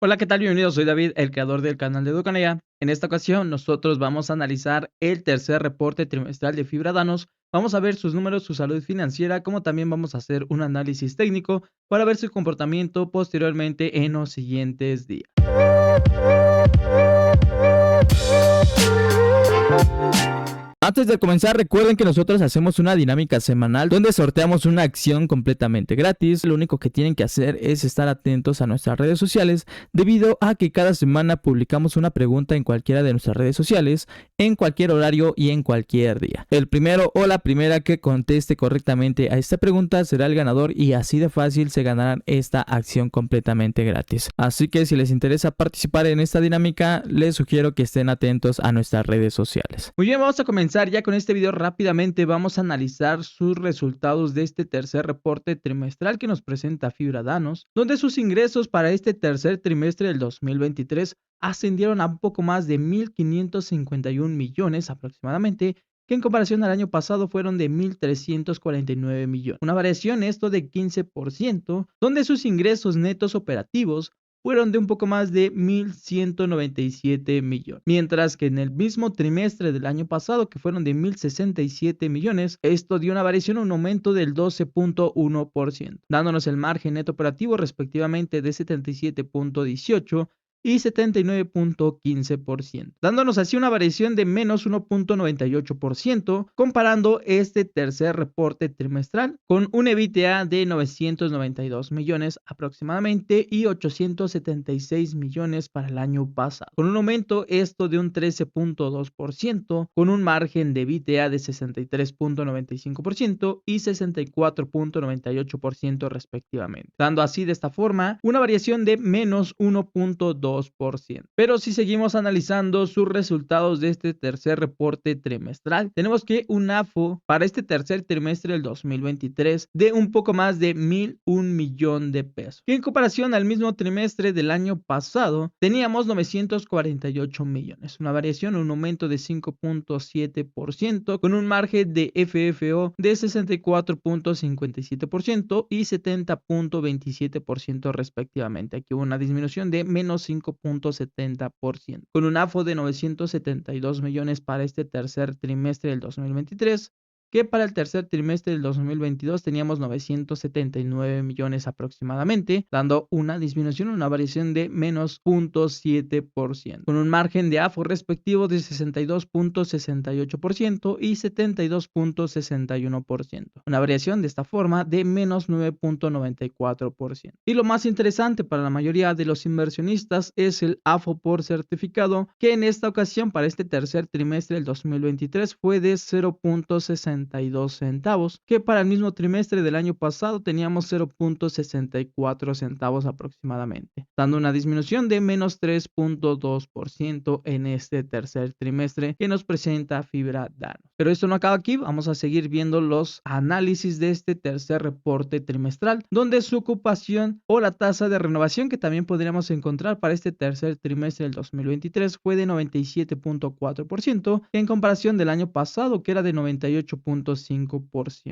Hola, ¿qué tal? Bienvenidos, soy David, el creador del canal de Educanea. En esta ocasión, nosotros vamos a analizar el tercer reporte trimestral de Fibra Danos. Vamos a ver sus números, su salud financiera, como también vamos a hacer un análisis técnico para ver su comportamiento posteriormente en los siguientes días. Antes de comenzar, recuerden que nosotros hacemos una dinámica semanal donde sorteamos una acción completamente gratis. Lo único que tienen que hacer es estar atentos a nuestras redes sociales, debido a que cada semana publicamos una pregunta en cualquiera de nuestras redes sociales, en cualquier horario y en cualquier día. El primero o la primera que conteste correctamente a esta pregunta será el ganador, y así de fácil se ganarán esta acción completamente gratis. Así que si les interesa participar en esta dinámica, les sugiero que estén atentos a nuestras redes sociales. Muy bien, vamos a comenzar ya con este video rápidamente. Vamos a analizar sus resultados de este tercer reporte trimestral que nos presenta Fibra Danos, donde sus ingresos para este tercer trimestre del 2023 ascendieron a un poco más de 1.551 millones aproximadamente, que en comparación al año pasado fueron de 1.349 millones. Una variación esto de 15%, donde sus ingresos netos operativos fueron de un poco más de 1.197 millones, mientras que en el mismo trimestre del año pasado, que fueron de 1.067 millones, esto dio una variación, un aumento del 12.1%, dándonos el margen neto operativo respectivamente de 77.18 y 79.15%, dándonos así una variación de menos 1.98%, comparando este tercer reporte trimestral con un EBITDA de 992 millones aproximadamente y 876 millones para el año pasado, con un aumento esto de un 13.2%, con un margen de EBITDA de 63.95% y 64.98% respectivamente, dando así de esta forma una variación de menos 1.2%. Pero si seguimos analizando sus resultados de este tercer reporte trimestral, tenemos que un AFO para este tercer trimestre del 2023 de un poco más de 1.001 millón de pesos, que en comparación al mismo trimestre del año pasado teníamos 948 millones, una variación, un aumento de 5.7%, con un margen de FFO de 64.57% y 70.27% respectivamente. Aquí hubo una disminución de menos 5.70%, con un AFO de 972 millones para este tercer trimestre del 2023, que para el tercer trimestre del 2022 teníamos 979 millones aproximadamente, dando una disminución, una variación de menos 0.7%, con un margen de AFO respectivo de 62.68% y 72.61%, una variación de esta forma de menos 9.94%. Y lo más interesante para la mayoría de los inversionistas es el AFO por certificado, que en esta ocasión para este tercer trimestre del 2023 fue de 0.62 centavos, que para el mismo trimestre del año pasado teníamos 0.64 centavos aproximadamente, dando una disminución de menos 3.2% en este tercer trimestre que nos presenta Fibra Danos. Pero esto no acaba aquí, vamos a seguir viendo los análisis de este tercer reporte trimestral, donde su ocupación o la tasa de renovación que también podríamos encontrar para este tercer trimestre del 2023 fue de 97.4%, en comparación del año pasado, que era de 98.5%.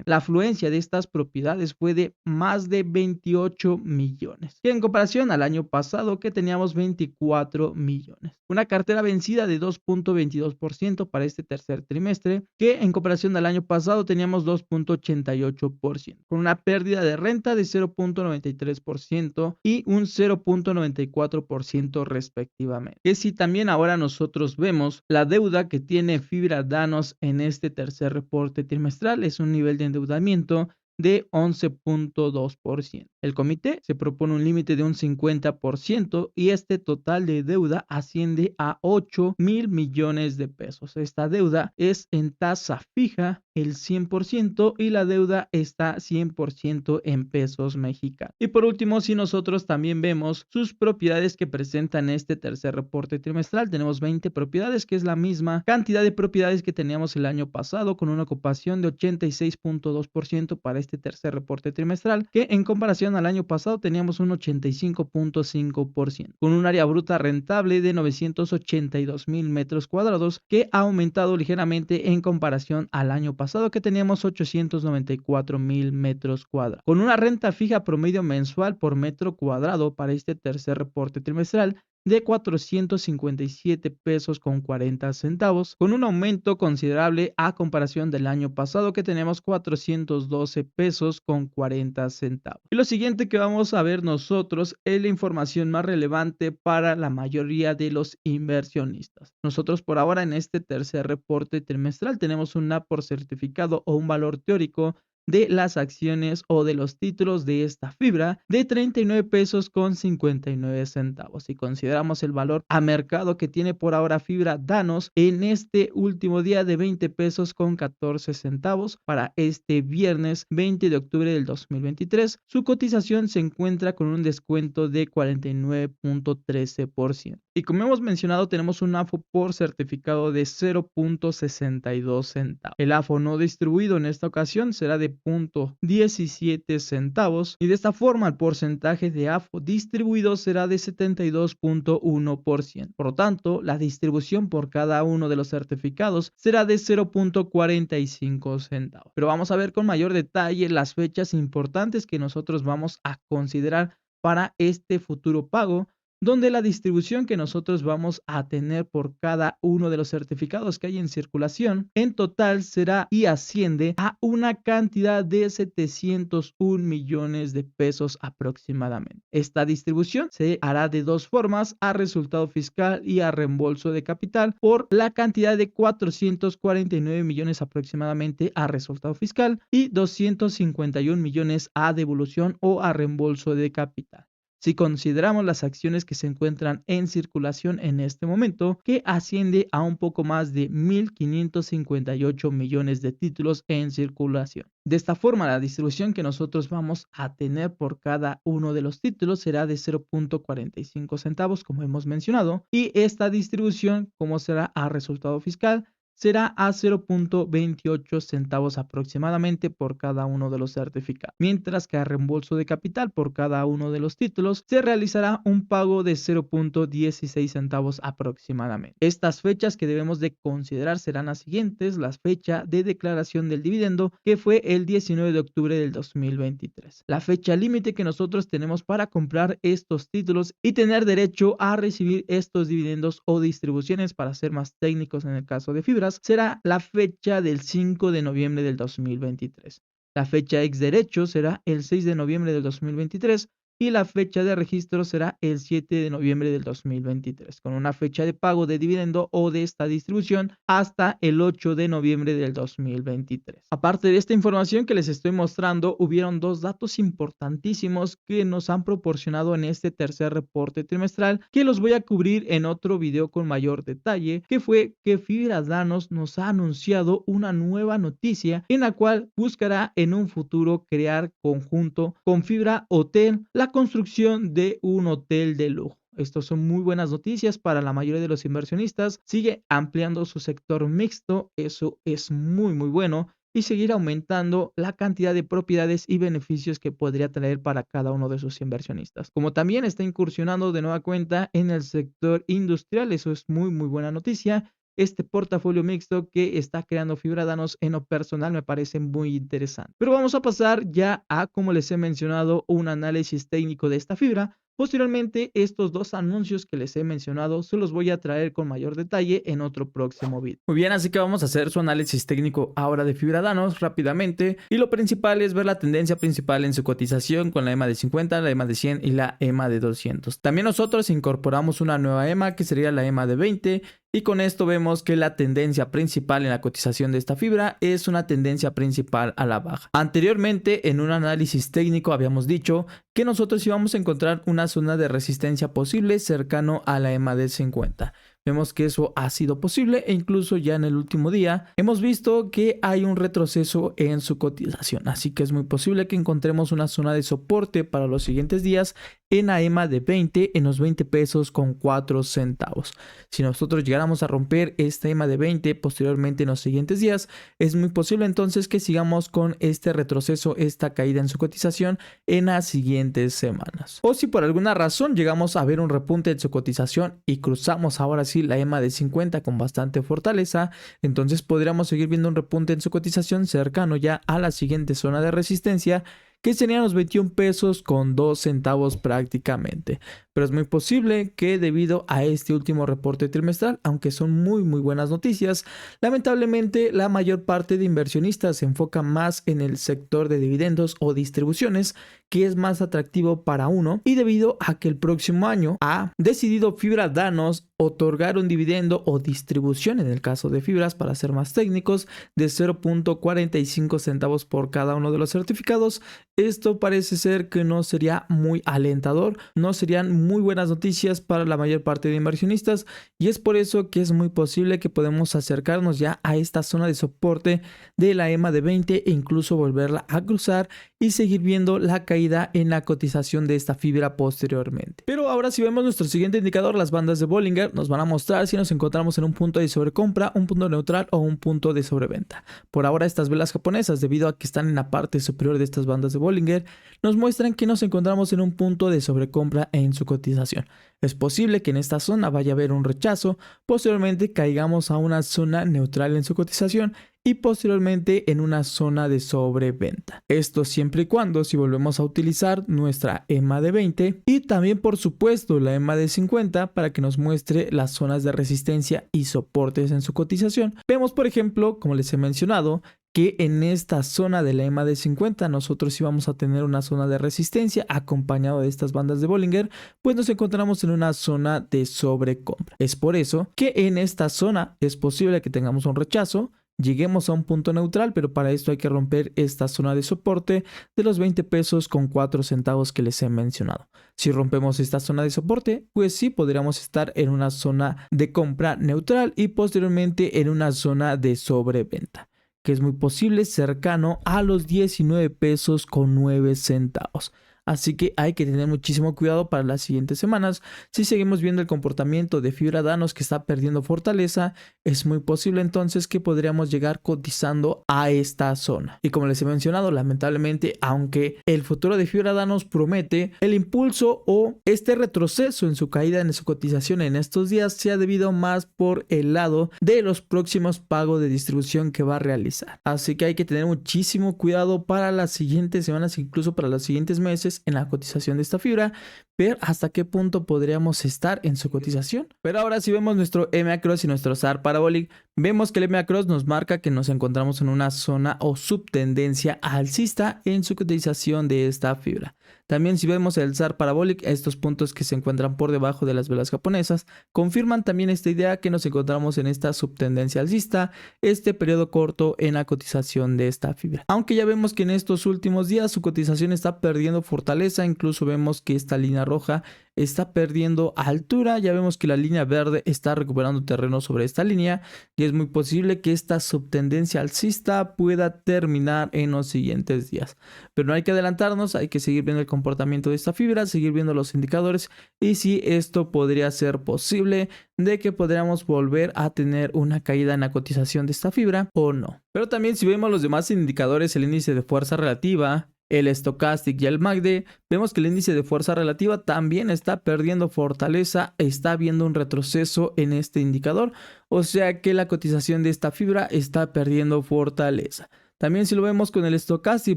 La afluencia de estas propiedades fue de más de 28 millones, que en comparación al año pasado, que teníamos 24 millones. Una cartera vencida de 2.22% para este tercer trimestre, que en comparación al año pasado teníamos 2.88%, con una pérdida de renta de 0.93% y un 0.94% respectivamente. Que si también ahora nosotros vemos la deuda que tiene Fibra Danos en este tercer reporte trimestral, es un nivel de endeudamiento de 11.2%. El comité se propone un límite de un 50% y este total de deuda asciende a 8.000 millones de pesos. Esta deuda es en tasa fija el 100% y la deuda está 100% en pesos mexicanos. Y por último, si nosotros también vemos sus propiedades que presentan este tercer reporte trimestral, tenemos 20 propiedades, que es la misma cantidad de propiedades que teníamos el año pasado, con una ocupación de 86.2% para este tercer reporte trimestral, que en comparación al año pasado teníamos un 85.5%, con un área bruta rentable de 982,000 metros cuadrados, que ha aumentado ligeramente en comparación al año pasado, pasado que teníamos 894,000 metros cuadrados. Con una renta fija promedio mensual por metro cuadrado para este tercer reporte trimestral de 457 pesos con 40 centavos, con un aumento considerable a comparación del año pasado que tenemos 412 pesos con 40 centavos. Y lo siguiente que vamos a ver nosotros es la información más relevante para la mayoría de los inversionistas. Nosotros por ahora en este tercer reporte trimestral tenemos un NAV por certificado o un valor teórico de las acciones o de los títulos de esta fibra de 39 pesos con 59 centavos. Si consideramos el valor a mercado que tiene por ahora Fibra Danos en este último día de 20 pesos con 14 centavos para este viernes 20 de octubre del 2023, su cotización se encuentra con un descuento de 49.13%. Y como hemos mencionado, tenemos un AFO por certificado de 0.62 centavos. El AFO no distribuido en esta ocasión será de 0.17 centavos y de esta forma el porcentaje de AFO distribuido será de 72.1%. Por lo tanto, la distribución por cada uno de los certificados será de 0.45 centavos. Pero vamos a ver con mayor detalle las fechas importantes que nosotros vamos a considerar para este futuro pago, donde la distribución que nosotros vamos a tener por cada uno de los certificados que hay en circulación en total será y asciende a una cantidad de 701 millones de pesos aproximadamente. Esta distribución se hará de dos formas: a resultado fiscal y a reembolso de capital, por la cantidad de 449 millones aproximadamente a resultado fiscal y 251 millones a devolución o a reembolso de capital. Si consideramos las acciones que se encuentran en circulación en este momento, que asciende a un poco más de 1.558 millones de títulos en circulación. De esta forma, la distribución que nosotros vamos a tener por cada uno de los títulos será de 0.45 centavos, como hemos mencionado, y esta distribución, como será a resultado fiscal, será a 0.28 centavos aproximadamente por cada uno de los certificados, mientras que a reembolso de capital por cada uno de los títulos se realizará un pago de 0.16 centavos aproximadamente. Estas fechas que debemos de considerar serán las siguientes: la fecha de declaración del dividendo, que fue el 19 de octubre del 2023, la fecha límite que nosotros tenemos para comprar estos títulos y tener derecho a recibir estos dividendos o distribuciones, para ser más técnicos en el caso de fibras, será la fecha del 5 de noviembre del 2023. La fecha ex derecho será el 6 de noviembre del 2023 y la fecha de registro será el 7 de noviembre del 2023, con una fecha de pago de dividendo o de esta distribución hasta el 8 de noviembre del 2023. Aparte de esta información que les estoy mostrando, hubieron dos datos importantísimos que nos han proporcionado en este tercer reporte trimestral, que los voy a cubrir en otro video con mayor detalle, que fue que Fibra Danos nos ha anunciado una nueva noticia en la cual buscará en un futuro crear conjunto con Fibra Hotel la construcción de un hotel de lujo. Estas son muy buenas noticias para la mayoría de los inversionistas. Sigue ampliando su sector mixto, eso es muy bueno, y seguir aumentando la cantidad de propiedades y beneficios que podría traer para cada uno de sus inversionistas. Como también está incursionando de nueva cuenta en el sector industrial, eso es muy buena noticia. Este portafolio mixto que está creando Fibra Danos, en lo personal me parece muy interesante. Pero vamos a pasar ya a, como les he mencionado, un análisis técnico de esta fibra. Posteriormente, estos dos anuncios que les he mencionado se los voy a traer con mayor detalle en otro próximo video. Muy bien, así que vamos a hacer su análisis técnico ahora de Fibra Danos rápidamente, y lo principal es ver la tendencia principal en su cotización con la EMA de 50, la EMA de 100 y la EMA de 200. También nosotros incorporamos una nueva EMA que sería la EMA de 20, y con esto vemos que la tendencia principal en la cotización de esta fibra es una tendencia principal a la baja. Anteriormente, en un análisis técnico habíamos dicho que nosotros íbamos a encontrar una zona de resistencia posible cercano a la EMA de 50. Vemos que eso ha sido posible, e incluso ya en el último día hemos visto que hay un retroceso en su cotización, así que es muy posible que encontremos una zona de soporte para los siguientes días en la EMA de 20, en los 20 pesos con 4 centavos. Si nosotros llegáramos a romper esta EMA de 20 posteriormente en los siguientes días, es muy posible entonces que sigamos con este retroceso, esta caída en su cotización en las siguientes semanas. O si por alguna razón llegamos a ver un repunte en su cotización y cruzamos ahora sí así la EMA de 50 con bastante fortaleza, entonces podríamos seguir viendo un repunte en su cotización cercano ya a la siguiente zona de resistencia, que serían los 21 pesos con 2 centavos prácticamente. Pero es muy posible que debido a este último reporte trimestral, aunque son muy buenas noticias, lamentablemente la mayor parte de inversionistas se enfoca más en el sector de dividendos o distribuciones, que es más atractivo para uno, y debido a que el próximo año ha decidido Fibra darnos otorgar un dividendo o distribución, en el caso de fibras para ser más técnicos, de 0.45 centavos por cada uno de los certificados. Esto parece ser que no sería muy alentador, no serían muy buenas noticias para la mayor parte de inversionistas, y es por eso que es muy posible que podemos acercarnos ya a esta zona de soporte de la EMA de 20 e incluso volverla a cruzar y seguir viendo la caída en la cotización de esta fibra posteriormente. Pero ahora, si vemos nuestro siguiente indicador, las bandas de Bollinger nos van a mostrar si nos encontramos en un punto de sobrecompra, un punto neutral o un punto de sobreventa. Por ahora, estas velas japonesas, debido a que están en la parte superior de estas bandas de Bollinger, nos muestran que nos encontramos en un punto de sobrecompra en su cotización. Es posible que en esta zona vaya a haber un rechazo, posteriormente caigamos a una zona neutral en su cotización y posteriormente en una zona de sobreventa. Esto siempre y cuando si volvemos a utilizar nuestra EMA de 20 y también por supuesto la EMA de 50 para que nos muestre las zonas de resistencia y soportes en su cotización. Vemos, por ejemplo, como les he mencionado, que en esta zona de la EMA de 50 nosotros íbamos a tener una zona de resistencia acompañado de estas bandas de Bollinger, pues nos encontramos en una zona de sobrecompra. Es por eso que en esta zona es posible que tengamos un rechazo, lleguemos a un punto neutral, pero para esto hay que romper esta zona de soporte de los 20 pesos con 4 centavos que les he mencionado. Si rompemos esta zona de soporte, pues sí podríamos estar en una zona de compra neutral y posteriormente en una zona de sobreventa, que es muy posible cercano a los 19 pesos con 9 centavos. Así que hay que tener muchísimo cuidado para las siguientes semanas. Si seguimos viendo el comportamiento de Fibra Danos que está perdiendo fortaleza, es muy posible entonces que podríamos llegar cotizando a esta zona. Y como les he mencionado, lamentablemente, aunque el futuro de Fibra Danos promete, el impulso o este retroceso en su caída en su cotización en estos días se ha debido más por el lado de los próximos pagos de distribución que va a realizar. Así que hay que tener muchísimo cuidado para las siguientes semanas, incluso para los siguientes meses, en la cotización de esta fibra, ver hasta qué punto podríamos estar en su cotización. Pero ahora, si vemos nuestro EMA Cross y nuestro SAR Parabolic, vemos que el EMA Cross nos marca que nos encontramos en una zona o subtendencia alcista en su cotización de esta fibra. También, si vemos el SAR Parabolic, estos puntos que se encuentran por debajo de las velas japonesas confirman también esta idea que nos encontramos en esta subtendencia alcista, este periodo corto en la cotización de esta fibra. Aunque ya vemos que en estos últimos días su cotización está perdiendo fortaleza, incluso vemos que esta línea roja está perdiendo altura, ya vemos que la línea verde está recuperando terreno sobre esta línea y es muy posible que esta subtendencia alcista pueda terminar en los siguientes días. Pero no hay que adelantarnos, hay que seguir viendo el comportamiento de esta fibra, seguir viendo los indicadores y si esto podría ser posible de que podríamos volver a tener una caída en la cotización de esta fibra o no. Pero también, si vemos los demás indicadores, el índice de fuerza relativa, el Stochastic y el MACD, vemos que el índice de fuerza relativa también está perdiendo fortaleza, está habiendo un retroceso en este indicador, o sea que la cotización de esta fibra está perdiendo fortaleza. También, si lo vemos con el Stochastic,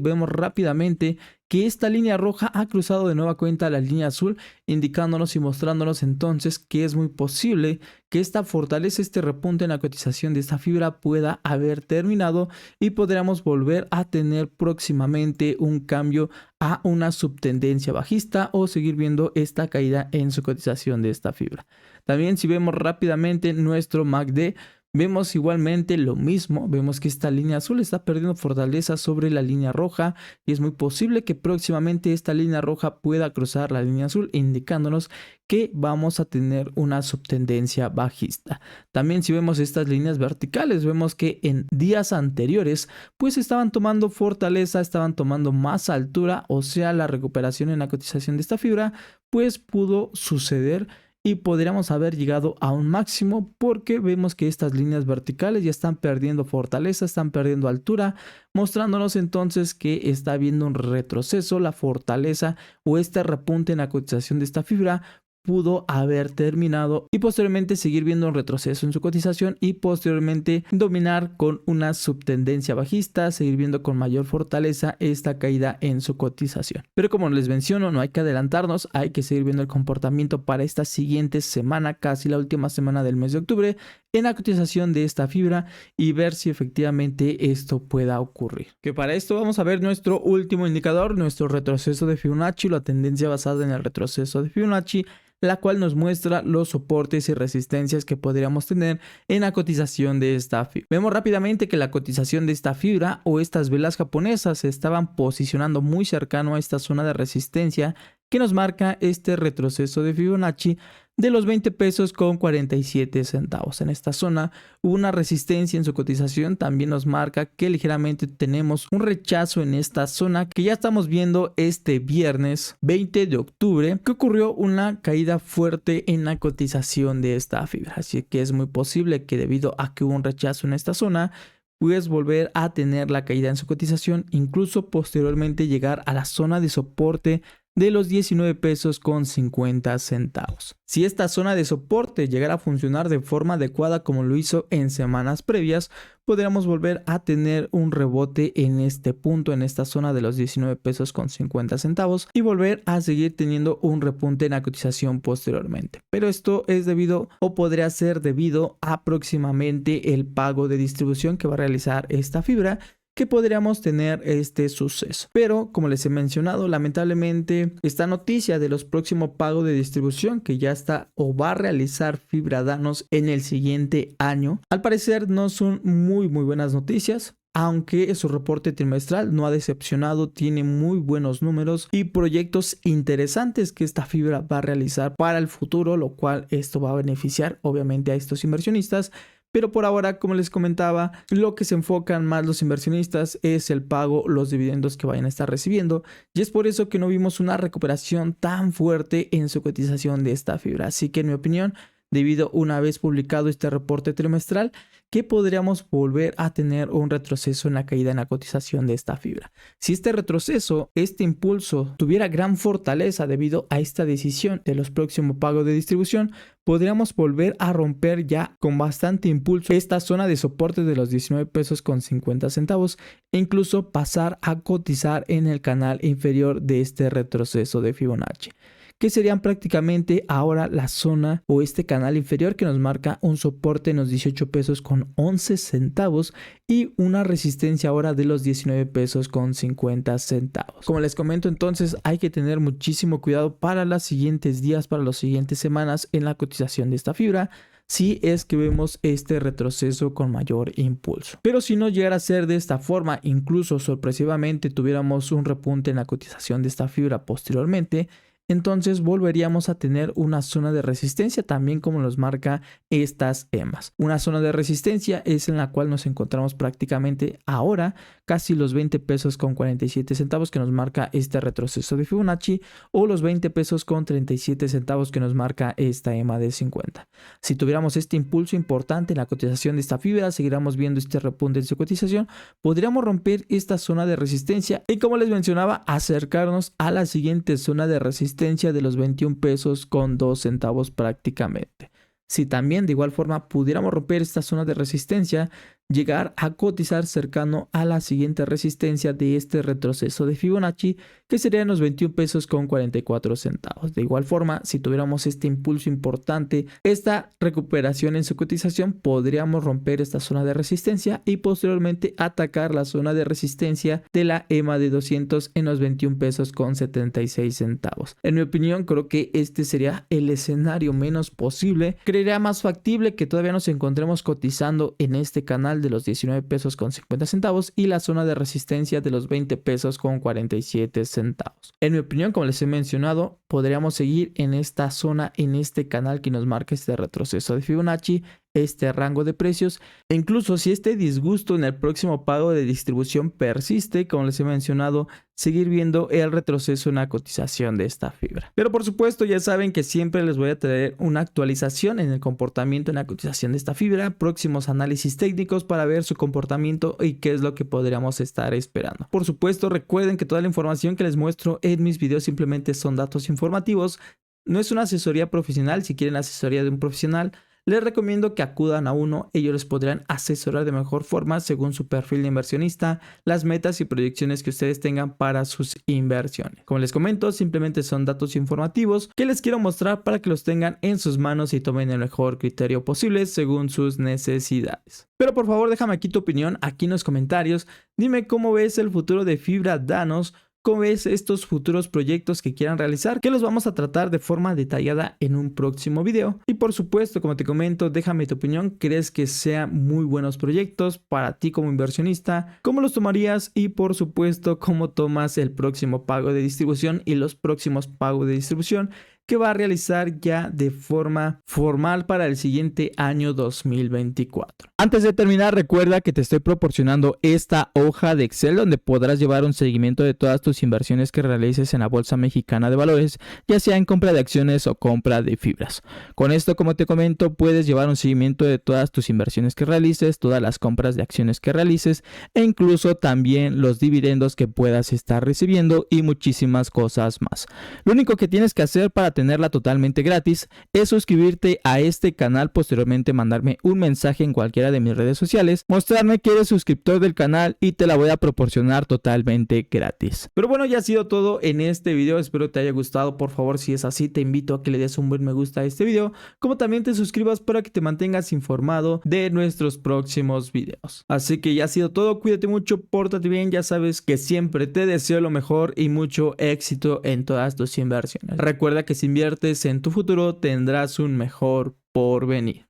vemos rápidamente que esta línea roja ha cruzado de nueva cuenta la línea azul, indicándonos y mostrándonos entonces que es muy posible que esta fortaleza, este repunte en la cotización de esta fibra pueda haber terminado y podríamos volver a tener próximamente un cambio a una subtendencia bajista o seguir viendo esta caída en su cotización de esta fibra. También, si vemos rápidamente nuestro MACD, vemos igualmente lo mismo, vemos que esta línea azul está perdiendo fortaleza sobre la línea roja y es muy posible que próximamente esta línea roja pueda cruzar la línea azul, indicándonos que vamos a tener una subtendencia bajista. También, si vemos estas líneas verticales, vemos que en días anteriores pues estaban tomando fortaleza, estaban tomando más altura, o sea, la recuperación en la cotización de esta fibra pues pudo suceder y podríamos haber llegado a un máximo porque vemos que estas líneas verticales ya están perdiendo fortaleza, están perdiendo altura, mostrándonos entonces que está habiendo un retroceso, la fortaleza o este repunte en la cotización de esta fibra pudo haber terminado y posteriormente seguir viendo un retroceso en su cotización y posteriormente dominar con una subtendencia bajista, seguir viendo con mayor fortaleza esta caída en su cotización. Pero como les menciono, no hay que adelantarnos, hay que seguir viendo el comportamiento para esta siguiente semana, casi la última semana del mes de octubre, en la cotización de esta fibra y ver si efectivamente esto pueda ocurrir. Que para esto vamos a ver nuestro último indicador, nuestro retroceso de Fibonacci, la tendencia basada en el retroceso de Fibonacci, la cual nos muestra los soportes y resistencias que podríamos tener en la cotización de esta fibra. Vemos rápidamente que la cotización de esta fibra o estas velas japonesas se estaban posicionando muy cercano a esta zona de resistencia que nos marca este retroceso de Fibonacci de los 20 pesos con 47 centavos. En esta zona hubo una resistencia en su cotización, también nos marca que ligeramente tenemos un rechazo en esta zona que ya estamos viendo este viernes 20 de octubre que ocurrió una caída fuerte en la cotización de esta fibra, así que es muy posible que debido a que hubo un rechazo en esta zona puedes volver a tener la caída en su cotización, incluso posteriormente llegar a la zona de soporte de los 19 pesos con 50 centavos. Si esta zona de soporte llegara a funcionar de forma adecuada como lo hizo en semanas previas, podríamos volver a tener un rebote en este punto, en esta zona de los 19 pesos con 50 centavos y volver a seguir teniendo un repunte en la cotización posteriormente. Pero esto es debido o podría ser debido a próximamente el pago de distribución que va a realizar esta fibra, que podríamos tener este suceso. Pero como les he mencionado, lamentablemente esta noticia de los próximos pagos de distribución que ya está o va a realizar Fibra Danos en el siguiente año, al parecer no son muy buenas noticias. Aunque su reporte trimestral no ha decepcionado, tiene muy buenos números y proyectos interesantes que esta fibra va a realizar para el futuro, lo cual esto va a beneficiar obviamente a estos inversionistas. Pero por ahora, como les comentaba, lo que se enfocan más los inversionistas es el pago, los dividendos que vayan a estar recibiendo. Y es por eso que no vimos una recuperación tan fuerte en su cotización de esta fibra. Así que en mi opinión, debido una vez publicado este reporte trimestral, que podríamos volver a tener un retroceso en la caída en la cotización de esta fibra. Si este retroceso, este impulso tuviera gran fortaleza debido a esta decisión de los próximos pagos de distribución, podríamos volver a romper ya con bastante impulso esta zona de soporte de los 19 pesos con 50 centavos e incluso pasar a cotizar en el canal inferior de este retroceso de Fibonacci, que serían prácticamente ahora la zona o este canal inferior que nos marca un soporte en los 18 pesos con 11 centavos y una resistencia ahora de los 19 pesos con 50 centavos. Como les comento, entonces hay que tener muchísimo cuidado para los siguientes días, para las siguientes semanas en la cotización de esta fibra, si es que vemos este retroceso con mayor impulso. Pero si no llegara a ser de esta forma, incluso sorpresivamente tuviéramos un repunte en la cotización de esta fibra posteriormente, entonces volveríamos a tener una zona de resistencia también como nos marca estas EMAs. Una zona de resistencia es en la cual nos encontramos prácticamente ahora, casi los 20 pesos con 47 centavos que nos marca este retroceso de Fibonacci o los 20 pesos con 37 centavos que nos marca esta EMA de 50. Si tuviéramos este impulso importante en la cotización de esta fibra, seguiríamos viendo este repunte en su cotización, podríamos romper esta zona de resistencia y, como les mencionaba, acercarnos a la siguiente zona de resistencia de los 21 pesos con 2 centavos prácticamente. Si también de igual forma pudiéramos romper esta zona de resistencia, llegar a cotizar cercano a la siguiente resistencia de este retroceso de Fibonacci, que serían los 21 pesos con 44 centavos. De igual forma, si tuviéramos este impulso importante, esta recuperación en su cotización, podríamos romper esta zona de resistencia y posteriormente atacar la zona de resistencia de la EMA de 200 en los 21 pesos con 76 centavos. En mi opinión, creo que este sería el escenario menos posible. Creería más factible que todavía nos encontremos cotizando en este canal de los 19 pesos con 50 centavos y la zona de resistencia de los 20 pesos con 47 centavos. En mi opinión, como les he mencionado, podríamos seguir en esta zona, en este canal que nos marca este retroceso de Fibonacci, este rango de precios, e incluso si este disgusto en el próximo pago de distribución persiste, como les he mencionado, seguir viendo el retroceso en la cotización de esta fibra. Pero por supuesto, ya saben que siempre les voy a traer una actualización en el comportamiento en la cotización de esta fibra, próximos análisis técnicos para ver su comportamiento y qué es lo que podríamos estar esperando. Por supuesto, recuerden que toda la información que les muestro en mis videos simplemente son datos informativos. no es una asesoría profesional. Si quieren asesoría de un profesional, les recomiendo que acudan a uno. Ellos les podrán asesorar de mejor forma según su perfil de inversionista, las metas y proyecciones que ustedes tengan para sus inversiones. Como les comento, simplemente son datos informativos que les quiero mostrar para que los tengan en sus manos y tomen el mejor criterio posible según sus necesidades. Pero por favor, déjame aquí tu opinión aquí en los comentarios. Dime cómo ves el futuro de Fibra Danos. ¿Cómo ves estos futuros proyectos que quieran realizar? Que los vamos a tratar de forma detallada en un próximo video. Y por supuesto, como te comento, déjame tu opinión. ¿Crees que sean muy buenos proyectos para ti como inversionista? ¿Cómo los tomarías? Y por supuesto, ¿cómo tomas el próximo pago de distribución y los próximos pagos de distribución que va a realizar ya de forma formal para el siguiente año 2024. Antes de terminar, recuerda que te estoy proporcionando esta hoja de Excel donde podrás llevar un seguimiento de todas tus inversiones que realices en la Bolsa Mexicana de Valores, ya sea en compra de acciones o compra de fibras. Con esto, como te comento, puedes llevar un seguimiento de todas tus inversiones que realices, todas las compras de acciones que realices e incluso también los dividendos que puedas estar recibiendo y muchísimas cosas más. Lo único que tienes que hacer para tenerla totalmente gratis es suscribirte a este canal, posteriormente mandarme un mensaje en cualquiera de mis redes sociales, mostrarme que eres suscriptor del canal y te la voy a proporcionar totalmente gratis. Pero bueno, ya ha sido todo en este video, espero te haya gustado. Por favor, si es así, te invito a que le des un buen me gusta a este video, como también te suscribas para que te mantengas informado de nuestros próximos videos. Así que ya ha sido todo, cuídate mucho, pórtate bien, ya sabes que siempre te deseo lo mejor y mucho éxito en todas tus inversiones. Recuerda que si inviertes en tu futuro tendrás un mejor porvenir.